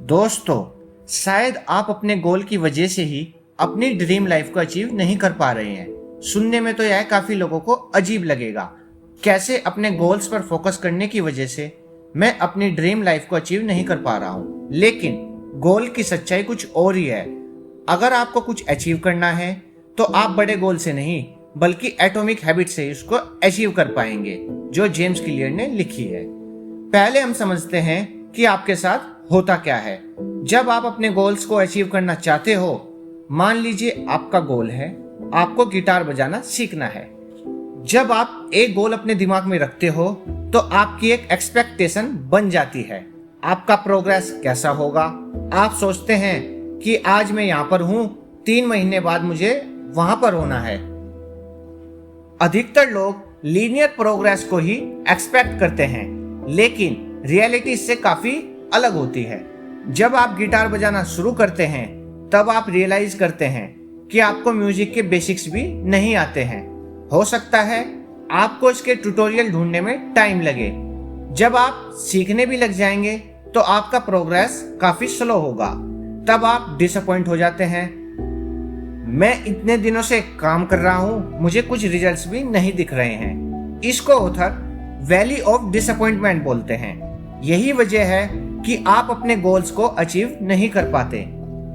दोस्तों, शायद आप अपने गोल की वजह से ही अपनी ड्रीम लाइफ को अचीव नहीं कर पा रहे हैं। सुनने में तो यह काफी लोगों को अजीब लगेगा। कैसे अपने गोल्स पर फोकस करने की वजह से मैं अपनी ड्रीम लाइफ को अचीव नहीं कर पा रहा हूँ। लेकिन गोल की सच्चाई कुछ और ही है। अगर आपको कुछ अचीव करना है तो आप बड़े गोल से नहीं बल्कि एटॉमिक हैबिट से उसको अचीव कर पाएंगे, जो जेम्स क्लियर ने लिखी है। पहले हम समझते हैं कि आपके साथ होता क्या है। जब आप अपने गोल्स को अचीव करना चाहते हो, मान लीजिए आपका गोल है आपको गिटार बजाना सीखना है। जब आप एक गोल अपने दिमाग में रखते हो तो आपकी एक एक्सपेक्टेशन बन जाती है। आपका प्रोग्रेस कैसा होगा। आप सोचते हैं कि आज मैं यहाँ पर हूँ, 3 महीने बाद मुझे वहां पर होना है। अधिकतर लोग लीनियर प्रोग्रेस को ही एक्सपेक्ट करते हैं, लेकिन रियलिटी इससे काफी अलग होती है। जब आप गिटार बजाना शुरू करते हैं तब आप रियलाइज करते हैं कि आपको म्यूजिक के बेसिक्स भी नहीं आते हैं। हो सकता है आपको इसके ट्यूटोरियल ढूंढने में टाइम लगे। जब आप सीखने भी लग जाएंगे तो आपका प्रोग्रेस काफी स्लो होगा। तब आप डिसअपॉइंट हो जाते हैं। मैं इतने दिनों से काम कर रहा हूं, मुझे कुछ रिजल्ट्स भी नहीं दिख रहे हैं। इसको ऑथर वैली ऑफ डिसअपॉइंटमेंट बोलते हैं। यही वजह है कि आप अपने गोल्स को अचीव नहीं कर पाते,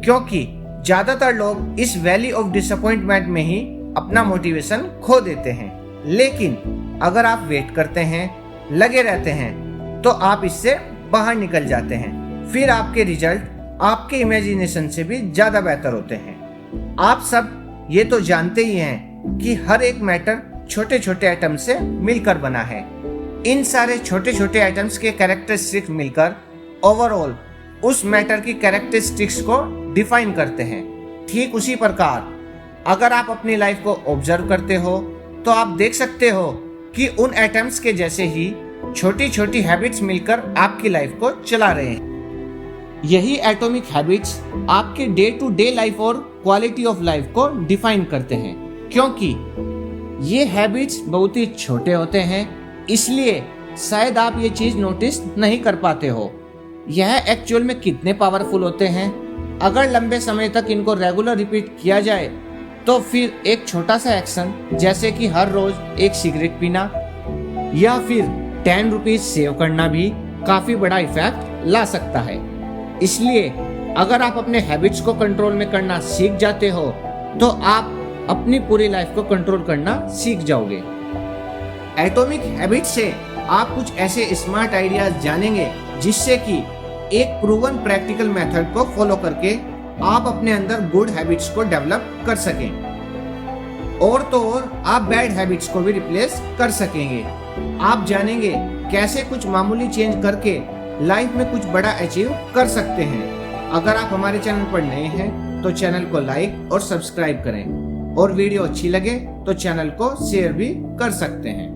क्योंकि ज्यादातर लोग इस वैली ऑफ डिसअपॉइंटमेंट में ही अपना मोटिवेशन खो देते हैं। लेकिन अगर आप वेट करते हैं, लगे रहते हैं, तो आप इससे बाहर निकल जाते हैं। फिर आपके रिजल्ट आपके इमेजिनेशन से भी ज्यादा बेहतर होते हैं। आप सब ये तो जानते ही हैं कि हर एक मैटर छोटे छोटे एटम से मिलकर बना है। इन सारे छोटे छोटे एटम्स के कैरेक्टरिस्टिक्स मिलकर ओवरऑल उस मैटर की कैरेक्टरिस्टिक्स को डिफाइन करते हैं। ठीक उसी प्रकार अगर आप अपनी लाइफ को ऑब्जर्व करते हो तो आप देख सकते हो कि उन एटम्स के जैसे ही छोटी छोटी हैबिट्स मिलकर आपकी लाइफ को चला रहे हैं। यही एटॉमिक हैबिट्स आपके डे टू डे लाइफ और क्वालिटी ऑफ लाइफ को डिफाइन करते हैं। क्योंकि ये हैबिट्स बहुत ही छोटे होते हैं, इसलिए शायद आप ये चीज नोटिस नहीं कर पाते हो। यह एक्चुअल में कितने पावरफुल होते हैं। अगर लंबे समय तक इनको रेगुलर रिपीट किया जाए तो फिर एक छोटा सा एक्शन जैसे कि हर रोज एक सिगरेट पीना या फिर 10 रुपीज सेव करना भी काफी बड़ा इफेक्ट ला सकता है। इसलिए अगर आप अपने हैबिट्स को कंट्रोल में करना सीख जाते हो तो आप अपनी पूरी लाइफ को कंट्रोल करना सीख जाओगे। एटॉमिक हैबिट से आप कुछ ऐसे स्मार्ट आइडियाज जानेंगे जिससे कि एक प्रूवन प्रैक्टिकल मेथड को फॉलो करके आप अपने अंदर गुड हैबिट्स को डेवलप कर सकें। और तो और आप बैड हैबिट्स को भी रिप्लेस कर सकेंगे। आप जानेंगे कैसे कुछ मामूली चेंज करके लाइफ में कुछ बड़ा अचीव कर सकते हैं। अगर आप हमारे चैनल पर नए हैं तो चैनल को लाइक और सब्सक्राइब करें, और वीडियो अच्छी लगे तो चैनल को शेयर भी कर सकते हैं।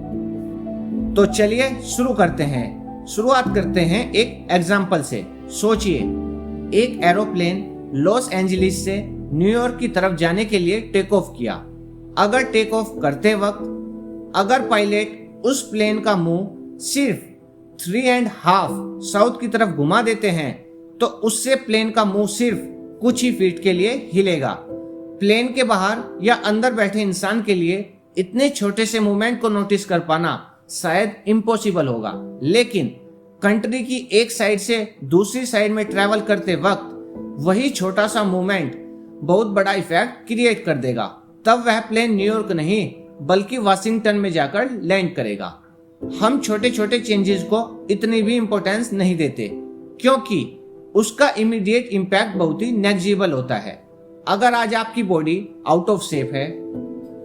तो चलिए शुरू करते हैं। शुरुआत करते हैं एक एग्जाम्पल से। सोचिए, एक एरोप्लेन लॉस एंजलिस से न्यूयॉर्क की तरफ जाने के लिए टेक ऑफ किया। अगर टेक ऑफ करते वक्त अगर पायलट उस प्लेन का मुंह सिर्फ 3.5 साउथ की तरफ घुमा देते हैं तो उससे प्लेन का मुंह सिर्फ कुछ ही फीट के लिए हिलेगा। प्लेन के बाहर या अंदर बैठे इंसान के लिए इतने छोटे से मूवमेंट को नोटिस कर पाना शायद इम्पॉसिबल होगा, लेकिन कंट्री की एक साइड से दूसरी साइड में ट्रैवल करते वक्त वही छोटा सा मूवमेंट बहुत बड़ा इफेक्ट क्रिएट कर देगा। तब वह प्लेन न्यूयॉर्क नहीं बल्कि वाशिंगटन में जाकर लैंड करेगा। हम छोटे छोटे चेंजेस को इतनी भी इम्पोर्टेंस नहीं देते, क्योंकि उसका इमीडिएट इम्पैक्ट बहुत ही नेग्लिजिबल होता है। अगर आज आपकी बॉडी आउट ऑफ शेप है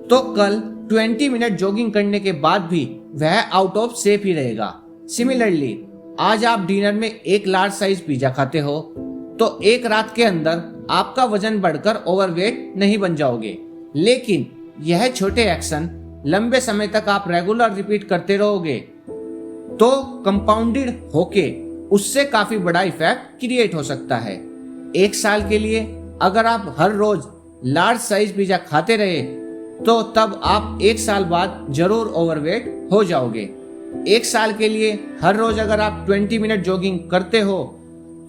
तो कल 20 मिनट जॉगिंग करने के बाद भी वह आउट ऑफ शेप ही रहेगा। सिमिलरली आज आप डिनर में एक लार्ज साइज पिज्जा खाते हो तो एक रात के अंदर आपका वजन बढ़कर ओवरवेट नहीं बन जाओगे, लेकिन यह छोटे एक्शन लंबे समय तक आप रेगुलर रिपीट करते रहोगे तो कंपाउंडेड होके उससे काफी बड़ा इफेक्ट क्रिएट हो सकता है। 1 साल के लिए अगर आप हर रोज लार्ज साइज पिज्जा खाते रहे तो तब आप 1 साल बाद जरूर ओवरवेट हो जाओगे। 1 साल के लिए हर रोज अगर आप 20 मिनट जॉगिंग करते हो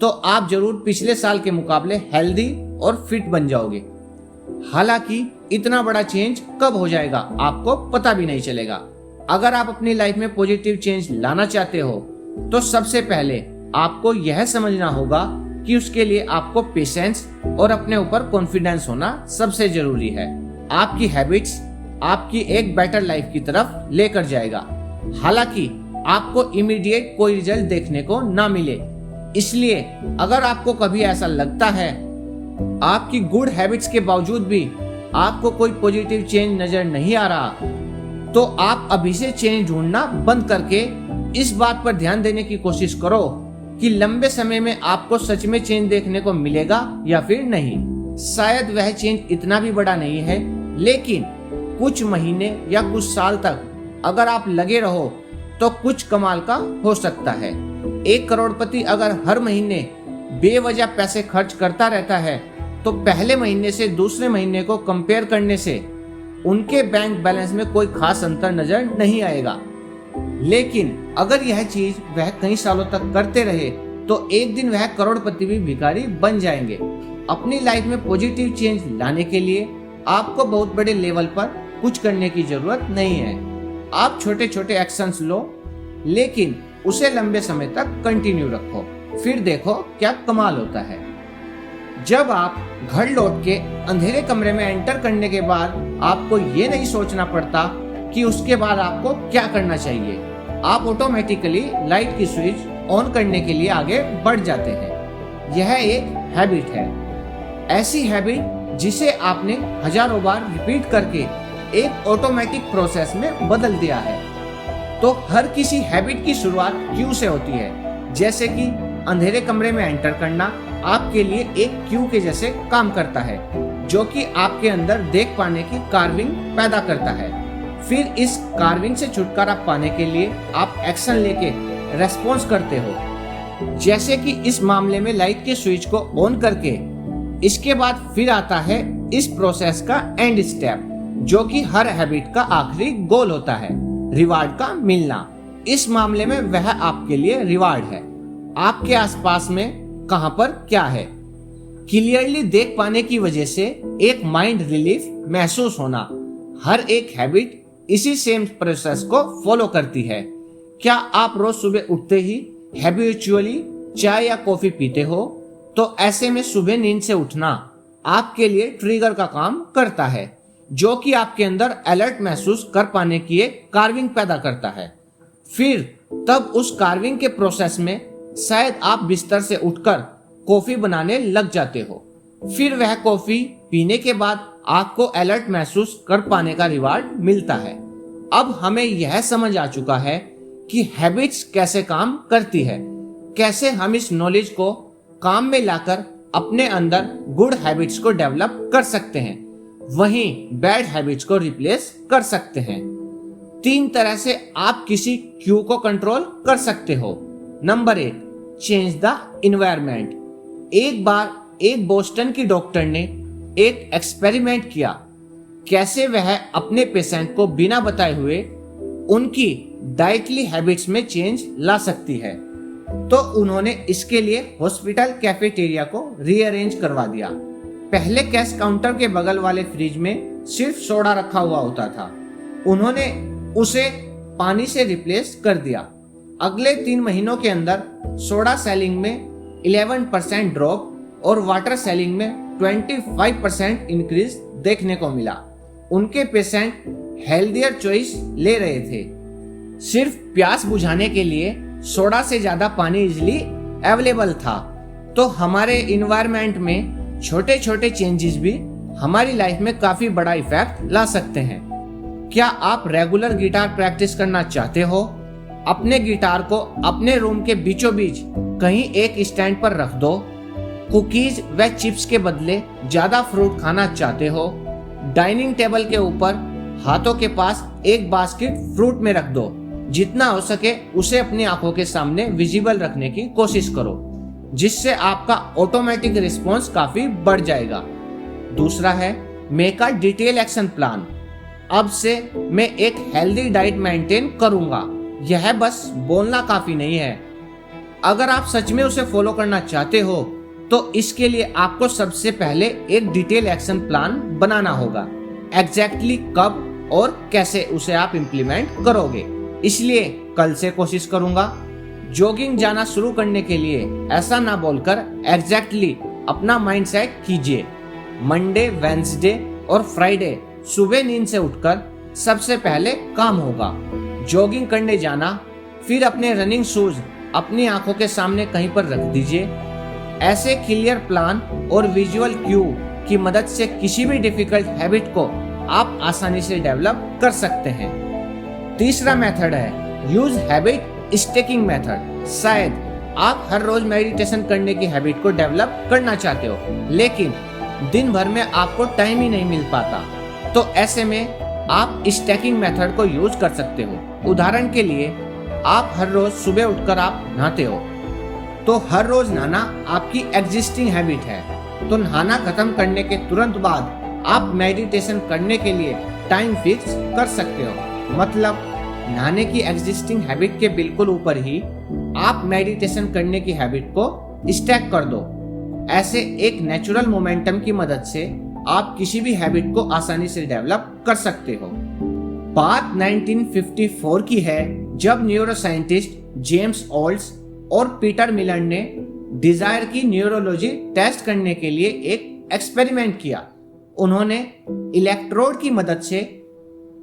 तो आप जरूर पिछले साल के मुकाबले हेल्दी और फिट बन जाओगे। हालांकि इतना बड़ा चेंज कब हो जाएगा आपको पता भी नहीं चलेगा। अगर आप अपनी लाइफ में पॉजिटिव चेंज लाना चाहते हो तो सबसे पहले आपको यह समझना होगा कि उसके लिए आपको पेशेंस और अपने ऊपर कॉन्फिडेंस होना सबसे जरूरी है। आपकी हैबिट्स आपकी एक बेटर लाइफ की तरफ लेकर जाएगा। हालांकि आपको इमीडिएट कोई रिजल्ट देखने को ना मिले, इसलिए अगर आपको कभी ऐसा लगता है आपकी गुड हैबिट्स के बावजूद भी आपको कोई पॉजिटिव चेंज नजर नहीं आ रहा, तो आप अभी से चेंज ढूंढना बंद करके इस बात पर ध्यान देने की कोशिश करो कि लंबे समय में आपको सच में चेंज देखने को मिलेगा या फिर नहीं। शायद वह चेंज इतना भी बड़ा नहीं है, लेकिन कुछ महीने या कुछ साल तक अगर आप लगे रहो तो कुछ कमाल का हो सकता है। एक करोड़पति अगर हर महीने बेवजह पैसे खर्च करता रहता है तो पहले महीने से दूसरे महीने को कंपेयर करने से उनके बैंक बैलेंस में कोई खास अंतर नजर नहीं आएगा। लेकिन अगर यह चीज वह कई सालों तक करते रहे तो एक दिन वह करोड़पति भी भिखारी बन जाएंगे। अपनी लाइफ में पॉजिटिव चेंज लाने के लिए आपको बहुत बड़े लेवल पर कुछ करने की जरूरत नहीं है। आप छोटे छोटे एक्शंस लो, लेकिन उसे लंबे समय तक कंटिन्यू रखो, फिर देखो क्या कमाल होता है। जब आप घर लौट के अंधेरे कमरे में एंटर करने के बाद आपको ये नहीं सोचना पड़ता कि उसके बाद आपको क्या करना चाहिए, आप ऑटोमेटिकली लाइट की स्विच ऑन करने के लिए आगे बढ़ जाते हैं। यह एक हैबिट है, ऐसी हैबिट जिसे आपने हजारों बार रिपीट करके एक ऑटोमेटिक प्रोसेस में बदल दिया है। तो हर किसी हैबिट की शुरुआत क्यू से होती है, जैसे कि अंधेरे कमरे में एंटर करना आपके लिए एक क्यू के जैसे काम करता है, जो कि आपके अंदर देख पाने की कार्विंग पैदा करता है। फिर इस कार्विंग से छुटकारा पाने के लिए आप एक्शन लेके रेस्पॉन्स करते हो, जैसे कि इस मामले में लाइट के स्विच को ऑन करके। इसके बाद फिर आता है इस प्रोसेस का एंड स्टेप, जो कि हर हैबिट का आखिरी गोल होता है, रिवार्ड का मिलना। इस मामले में वह आपके लिए रिवार्ड है। आपके आसपास में कहां पर क्या है क्लियरली देख पाने की वजह से एक माइंड रिलीफ महसूस होना। हर एक हैबिट इसी सेम प्रोसेस को फॉलो करती है। क्या आप रोज सुबह उठते ही हैबिचुअली चाय या कॉफी पीते हो? तो ऐसे में सुबह नींद से उठना आपके लिए ट्रिगर का काम करता है, जो कि आपके अंदर अलर्ट महसूस कर पाने की एक कार्विंग पैदा करता है। फिर तब उस कार्विंग के प्रोसेस में शायद आप बिस्तर से उठकर कॉफी बनाने लग जाते हो। फिर वह कॉफी पीने के बाद आपको अलर्ट महसूस कर पाने का रिवार्ड मिलता है। अब हमें यह समझ आ चुका है कि हैबिट्स कैसे काम करती है, कैसे हम इस नॉलेज को काम में लाकर अपने अंदर गुड हैबिट्स को डेवलप कर सकते हैं, वहीं बैड हैबिट्स को रिप्लेस कर सकते हैं। 3 तरह से आप किसी क्यू को कंट्रोल कर सकते हो। Number 1, change the environment. एक बार एक बोस्टन की डॉक्टर ने एक एक्सपेरिमेंट किया, कैसे वह अपने पेशेंट को बिना बताए हुए उनकी डाइटरी हैबिट्स में चेंज ला सकती है। तो उन्होंने इसके लिए हॉस्पिटल कैफेटेरिया को रीअरेंज करवा दिया। पहले कैश काउंटर के बगल वाले फ्रिज में सिर्फ सोडा रखा हुआ होता था, उन्होंने उसे पानी से रिप्लेस कर दिया। अगले 3 महीनों के अंदर सोडा सेलिंग में 11% ड्रॉप और वाटर सेलिंग में 25% इंक्रीज देखने को मिला। उनके पेशेंट हेल्दियर चॉइस ले रहे थे। सिर्फ प्यास बुझाने के लिए सोडा से ज्यादा पानी इजिली अवेलेबल था। तो हमारे इन्वायरमेंट में छोटे छोटे चेंजेस भी हमारी लाइफ में काफी बड़ा इफेक्ट ला सकते हैं। क्या आप रेगुलर गिटार प्रैक्टिस करना चाहते हो? अपने गिटार को अपने रूम के बीचों बीच कहीं एक स्टैंड पर रख दो। कुकीज व चिप्स के बदले ज्यादा फ्रूट खाना चाहते हो? डाइनिंग टेबल के ऊपर हाथों के पास एक बास्केट फ्रूट में रख दो। जितना हो सके उसे अपनी आंखों के सामने विजिबल रखने की कोशिश करो, जिससे आपका ऑटोमेटिक रिस्पॉन्स काफी बढ़ जाएगा। दूसरा है make a detail action plan. अब से मैं एक हेल्दी डाइट मेंटेन करूंगा। यह बस बोलना काफी नहीं है। अगर आप सच में उसे फॉलो करना चाहते हो तो इसके लिए आपको सबसे पहले एक डिटेल एक्शन प्लान बनाना होगा। एग्जैक्टली कब और कैसे उसे आप इम्प्लीमेंट करोगे। इसलिए कल से कोशिश करूंगा। जॉगिंग जाना शुरू करने के लिए ऐसा ना बोलकर एग्जैक्टली अपना माइंड सेट कीजिए। मंडे, वेंसडे और फ्राइडे सुबह नींद से उठकर सबसे पहले काम होगा जॉगिंग करने जाना। फिर अपने रनिंग शूज अपनी आंखों के सामने कहीं पर रख दीजिए। ऐसे क्लियर प्लान और विजुअल क्यू की मदद से किसी भी डिफिकल्ट हैबिट को आप आसानी से डेवलप कर सकते हैं। तीसरा मेथड है यूज हैबिट स्टैकिंग मेथड। शायद आप हर रोज मेडिटेशन करने की हैबिट को डेवलप करना चाहते हो, लेकिन दिन भर में आपको टाइम ही नहीं मिल पाता। तो ऐसे में आप स्टैकिंग मेथड को यूज कर सकते हो। उदाहरण के लिए आप हर रोज सुबह उठकर आप नहाते हो, तो हर रोज नहाना आपकी एग्जिस्टिंग हैबिट है। तो नहाना खत्म करने के तुरंत बाद आप मेडिटेशन करने के लिए टाइम फिक्स कर सकते हो। मतलब नहाने की एग्जिस्टिंग हैबिट के बिल्कुल ऊपर ही आप मेडिटेशन करने की हैबिट को स्टैक कर दो। ऐसे एक नेचुरल मोमेंटम की मदद से आप किसी भी हैबिट को आसानी से डेवलप कर सकते हो। बात 1954 की है, जब न्यूरोसाइंटिस्ट जेम्स ऑल्ड्स और पीटर मिलर ने डिजायर की न्यूरोलॉजी टेस्ट करने के लिए एक एक्सपेरिमेंट किया। उन्होंने इलेक्ट्रोड की मदद से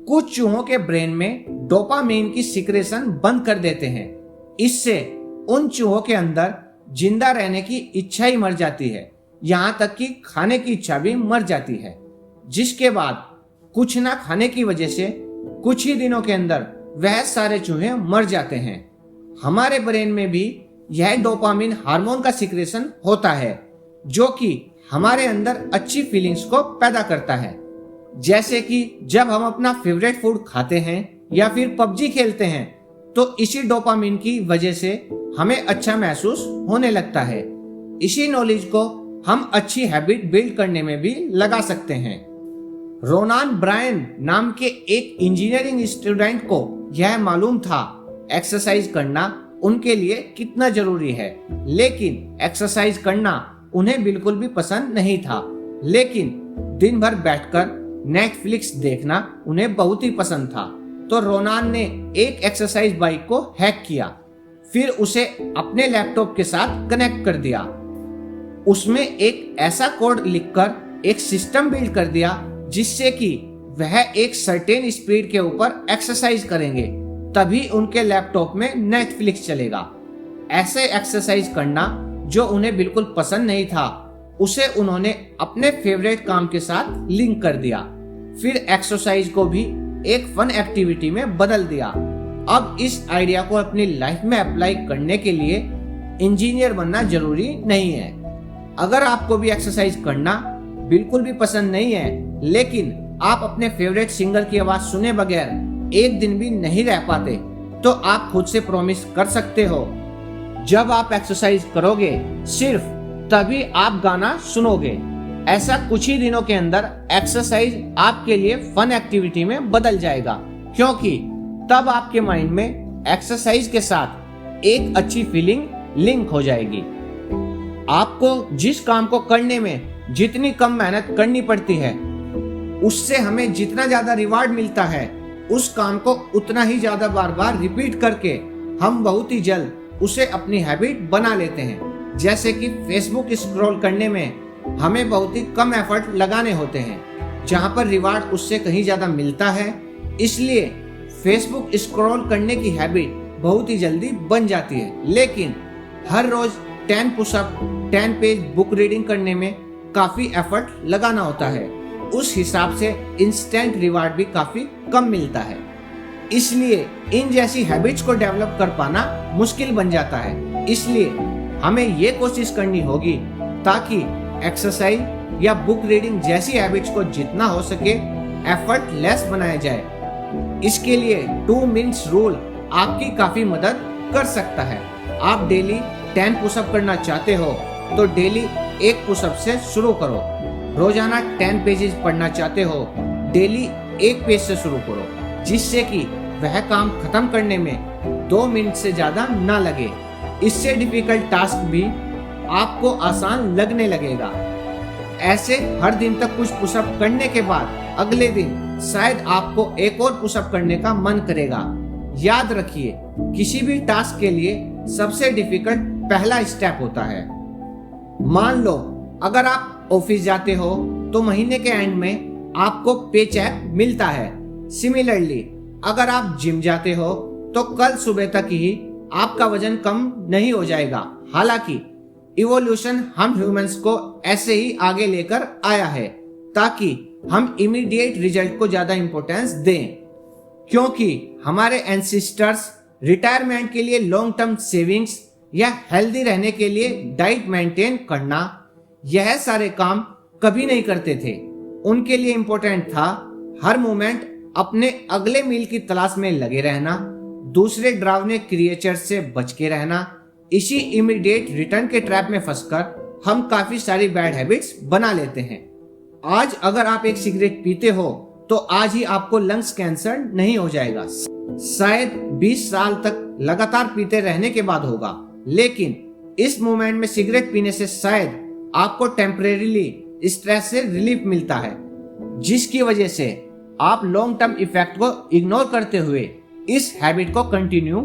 कुछ चूहों के ब्रेन में डोपामाइन की सिक्रेशन बंद कर देते हैं। इससे उन चूहों के अंदर जिंदा रहने की इच्छा ही मर जाती है, यहाँ तक कि खाने की इच्छा भी मर जाती है। जिसके बाद कुछ ना खाने की वजह से कुछ ही दिनों के अंदर वह सारे चूहे मर जाते हैं। हमारे ब्रेन में भी यह डोपामिन हार्मोन का सिक्रेशन होता है, जो कि हमारे अंदर अच्छी फीलिंग्स को पैदा करता है। जैसे कि जब हम अपना फेवरेट फूड खाते हैं या फिर पबजी खेलते हैं, तो इसी डोपामिन की वजह से हमें अच्छा महसूस होने लगता है। इसी नॉलेज को हम अच्छी हैबिट बिल्ड करने में भी लगा सकते हैं। रोनान ब्रायन नाम के एक इंजीनियरिंग स्टूडेंट को यह मालूम था एक्सरसाइज करना उनके लिए कितना जरूरी है, लेकिन एक्सरसाइज करना उन्हें बिल्कुल भी पसंद नहीं था। लेकिन दिन भर बैठकर नेटफ्लिक्स देखना उन्हें बहुत ही पसंद था। तो रोनान ने एक एक्सरसाइज बाइक को हैक किया, फिर उसे अपने लैपटॉप के साथ कनेक्ट कर दिया। उसमें एक ऐसा कोड लिखकर एक सिस्टम बिल्ड कर दिया जिससे कि वह एक सर्टेन स्पीड के ऊपर एक्सरसाइज करेंगे, तभी उनके लैपटॉप में नेटफ्लिक्स चलेगा। ऐसे एक्सरसाइज करना जो उन्हें बिल्कुल पसंद नहीं था, उसे उन्होंने अपने फेवरेट काम के साथ लिंक कर दिया। फिर एक्सरसाइज को भी एक फन एक्टिविटी में बदल दिया। अब इस आइडिया को अपनी लाइफ में अप्लाई करने के लिए इंजीनियर बनना जरूरी नहीं है। अगर आपको भी एक्सरसाइज करना बिल्कुल भी पसंद नहीं है, लेकिन आप अपने फेवरेट सिंगर की आवाज सुने बगैर एक दिन भी नहीं रह पाते, तो आप खुद से प्रॉमिस कर सकते हो, जब आप एक्सरसाइज करोगे सिर्फ तभी आप गाना सुनोगे। ऐसा कुछ ही दिनों के अंदर एक्सरसाइज आपके लिए फन एक्टिविटी में बदल जाएगा, क्योंकि तब आपके माइंड में एक्सरसाइज के साथ एक अच्छी फीलिंग लिंक हो जाएगी। आपको जिस काम को करने में जितनी कम मेहनत करनी पड़ती है, उससे हमें जितना ज्यादा रिवार्ड मिलता है, उस काम को उतना ही ज्यादा बार बार रिपीट करके हम बहुत ही जल्द उसे अपनी हैबिट बना लेते हैं। जैसे कि फेसबुक स्क्रॉल करने में हमें बहुत ही कम एफर्ट लगाने होते हैं, जहां पर रिवार्ड उससे कहीं ज्यादा मिलता है। इसलिए फेसबुक स्क्रॉल करने की हैबिट बहुत ही जल्दी बन जाती है। लेकिन हर रोज 10 पुशअप 10 पेज बुक रीडिंग करने में काफी एफर्ट लगाना होता है। उस हिसाब से इंस्टेंट रिवार्ड भी काफी कम मिलता है। इसलिए इन जैसी हैबिट्स को डेवलप कर पाना मुश्किल बन जाता है। इसलिए हमें ये कोशिश करनी होगी ताकि एक्सरसाइज या बुक रीडिंग जैसी हैबिट्स को जितना हो सके एफर्ट लेस बनाया जाए। इसके लिए 2 मिनट्स रूल आपकी काफी मदद कर सकता है। आप डेली 10 पुशअप करना चाहते हो तो डेली 1 पुशअप से शुरू करो। रोजाना 10 पेजेस पढ़ना चाहते हो, डेली 1 पेज से शुरू करो, जिससे कि वह काम खत्म करने में 2 मिनट से ज्यादा ना लगे। इससे डिफिकल्ट टास्क भी आपको आसान लगने लगेगा। ऐसे हर दिन तक कुछ पुशअप करने के बाद अगले दिन शायद आपको एक और पुशअप करने का मन करेगा। याद रखिए, किसी भी टास्क के लिए सबसे डिफिकल्ट पहला स्टेप होता है। मान लो अगर आप ऑफिस जाते हो तो महीने के एंड में आपको पे चेक मिलता है। सिमिलरली अगर आप जिम जाते हो तो कल सुबह तक ही आपका वजन कम नहीं हो जाएगा। हालांकि इवोल्यूशन हम ह्यूमंस को ऐसे ही आगे लेकर आया है ताकि हम इमीडिएट रिजल्ट को ज्यादा इंपॉर्टेंस दें, क्योंकि हमारे एंसेस्टर्स रिटायरमेंट के लिए लॉन्ग टर्म सेविंग्स या हेल्दी रहने के लिए डाइट मेंटेन करना, यह सारे काम कभी नहीं करते थे। उनके लिए इंपॉर्टेंट था हर मोमेंट अपने अगले मील की तलाश में लगे रहना, दूसरे डरावने क्रिएचर से बच के रहना। इसी इमीडिएट रिटर्न के ट्रैप में फंसकर हम काफी सारी बैड हैबिट्स बना लेते हैं। आज अगर आप एक सिगरेट पीते हो तो आज ही आपको लंग्स कैंसर नहीं हो जाएगा, शायद 20 साल तक लगातार पीते रहने के बाद होगा। लेकिन इस मोमेंट में सिगरेट पीने से शायद आपको टेम्परेरीली स्ट्रेस से रिलीफ मिलता है, जिसकी वजह से आप लॉन्ग टर्म इफेक्ट को इग्नोर करते हुए इस हैबिट को कंटिन्यू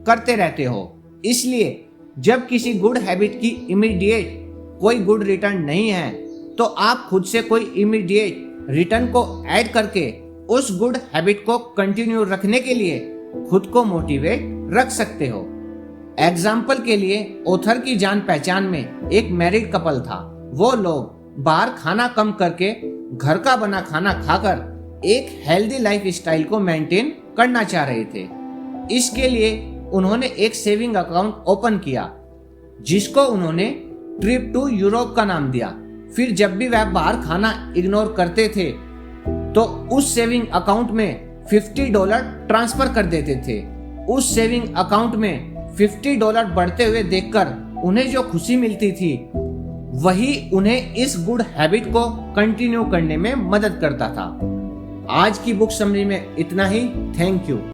करते रहते हो। इसलिए जब किसी गुड हैबिट की इमीडिएट कोई गुड रिटर्न नहीं है तो आप खुद से कोई इमीडिएट रिटर्न को ऐड करके उस गुड हैबिट को कंटिन्यू रखने के लिए खुद को मोटिवेट रख सकते हो। एग्जाम्पल के लिए ऑथर की जान पहचान में एक मैरिड कपल था। वो लोग बाहर खाना कम करके घर का बना खाना खाकर एक हेल्दी लाइफ स्टाइल को मेंटेन करना चाह रहे थे। इसके लिए उन्होंने एक सेविंग अकाउंट ओपन किया, जिसको उन्होंने ट्रिप टू यूरोप का नाम दिया। फिर जब भी वह बाहर खाना इग्नोर करते थे तो उस सेविंग अकाउंट में $50 ट्रांसफर कर देते थे। उस सेविंग अकाउंट में $50 बढ़ते हुए देखकर उन्हें जो खुशी मिलती थी वही उन्हें इस गुड हैबिट को कंटिन्यू करने में मदद करता था। आज की बुक समरी में इतना ही। Thank you.